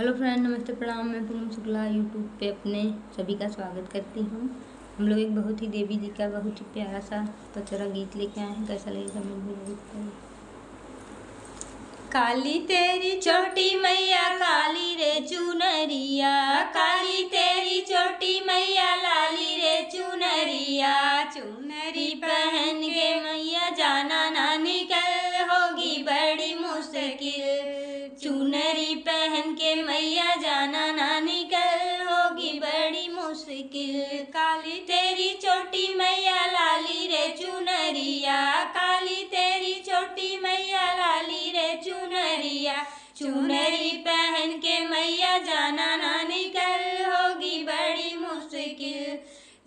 Hello friend, नमस्ते, प्रणाम। मैं पूनम शुक्ला यूट्यूब पे अपने सभी का स्वागत करती हूँ। हम लोग एक बहुत ही देवी जी का बहुत ही प्यारा सा पचरा गीत लेके आए हैं। कैसा लगेगा मुझे बताइए। काली तेरी चोटी मैया काली रे चुनरिया, काली तेरी चोटी मैया लाली रे चुनरिया। चुनरी पहन के मैया जाना ना निकल, होगी बड़ी मुश्किल। चुनरी पहन के मैया जाना ना निकल, होगी बड़ी मुश्किल। काली तेरी चोटी मैया लाली रे चुनरिया, काली तेरी चोटी मैया लाली रे चुनरिया। चुनरी पहन के मैया जाना ना निकल, होगी बड़ी मुश्किल।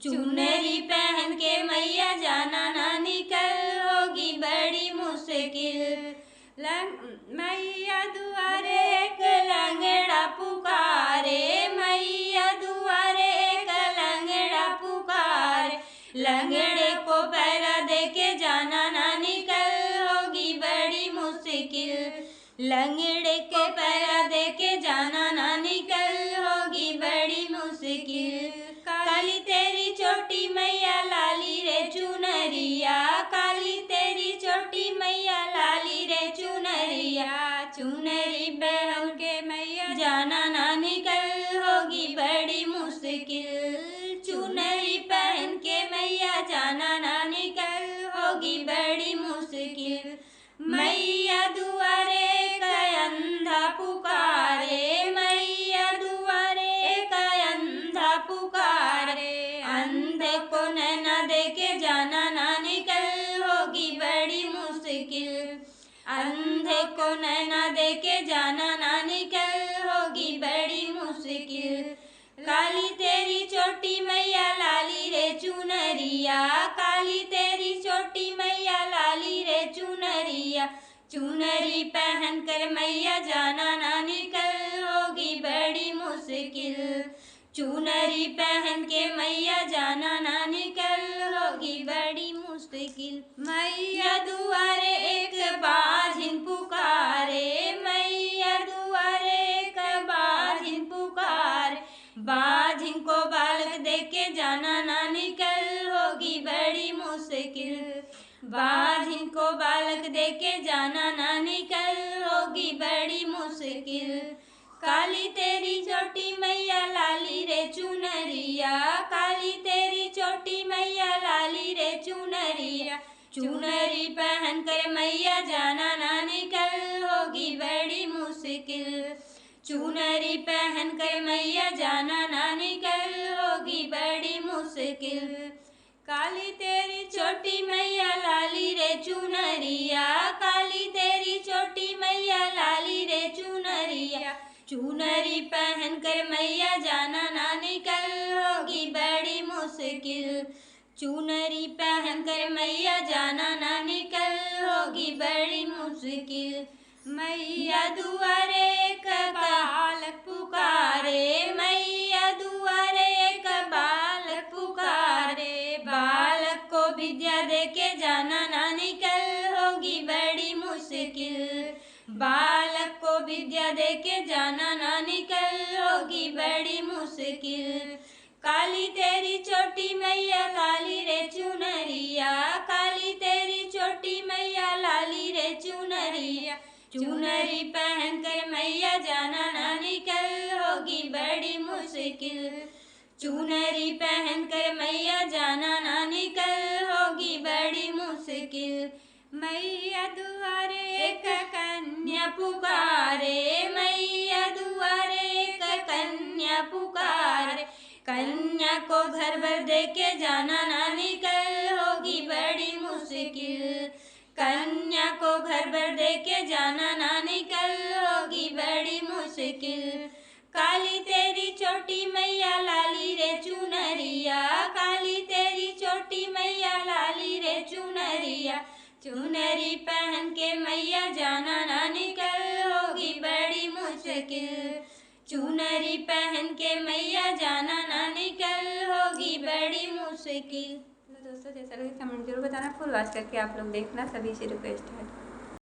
चुनरी पहन के मैया जाना ना निकल, होगी बड़ी मुश्किल। मैया दुआरे एक लंगड़ा पुकारे, मैया दुआरे एक लंगड़ा पुकारे। लंगड़े को पैरा दे के जाना ना निकल, होगी बड़ी मुश्किल। लंगड़े के पैरा दे के जाना ना निकल, होगी बड़ी मुश्किल। काली तेरी चोटी मैया लाली रे चुनरिया, काली तेरी चोटी मैया लाली रे चुनरिया। चुनरी पहन के मैया जाना ना निकल, होगी बड़ी मुश्किल। चुनरी पहन के मैया जाना ना निकल, होगी बड़ी मुश्किल। मैया दुआरे एक अंधा पुकारे, मैया दुआरे एक अंधा पुकारे। अंधे को नैना दे के जाना ना निकल, होगी बड़ी मुश्किल। अंधे को नैना दे के जाना ना निकल, होगी बड़ी मुश्किल। काली तेरी चोटी मैया लाली रे चुनरिया, काली तेरी चोटी मैया लाली रे चुनरिया। चुनरी पहन कर मैया जाना ना निकल, होगी बड़ी मुश्किल। चुनरी पहन के मैया जाना ना निकल, होगी बड़ी मुश्किल। मैया दुआरे एक बाझिन पुकारे, मैया दुआरे एक बाझिन पुकारे। बाझिन को बालक दे के जाना ना निकल, होगी बड़ी मुश्किल। बाझिन को बालक दे के जाना ना निकल, होगी बड़ी मुश्किल। काली तेरी चोटी मैया लाली रे चुनरिया, काली तेरी चोटी मैया लाली रे चुनरिया। चुनरी पहन कर मैया जाना ना निकल, होगी बड़ी मुश्किल। चुनरी पहन कर मैया जाना ना निकल, होगी बड़ी मुश्किल। काली तेरी चोटी मैया लाली रे चुनरिया, काली तेरी चोटी मैया लाली रे चुनरिया। चुनरी पहन कर मैया जाना ना निकल, होगी बड़ी मुश्किल। चुनरी पहन कर मैया जाना ना निकल, होगी बड़ी मुश्किल। मैया दुआरे एक बालक पुकारे, मैया दुआरे एक बालक पुकारे। बालक को विद्या दे के जाना ना निकल, होगी बड़ी मुश्किल। बालक को विद्या दे के जाना ना निकल, होगी बड़ी मुश्किल। काली तेरी चोटी मैया काली रे चुनरिया, काली तेरी चोटी मैया लाली रे चुनरिया। चुनरी पहन कर मैया जाना ना निकल, होगी बड़ी मुश्किल। चुनरी पहन कर मैया जाना ना निकल, होगी बड़ी मुश्किल। मैया दुआरे एक कन्या पुकारे, मैया दुआरे एक कन्या पुकारे। कन्या को घर भर दे के जाना ना निकल, होगी बड़ी मुश्किल। कन्या को घर भर दे के जाना ना निकल, होगी बड़ी मुश्किल। काली तेरी चोटी मैया लाली रे चुनरिया, काली तेरी चोटी मैया लाली रे चुनरिया। चुनरी पहन के मैया जाना ना निकल, होगी बड़ी मुश्किल। चुनरी पहन के मैया जाना ना निकल, होगी बड़ी मुश्किल। दोस्तों, जैसा लगे कमेंट जरूर बताना। फुल वॉच करके आप लोग देखना, सभी से रिक्वेस्ट है।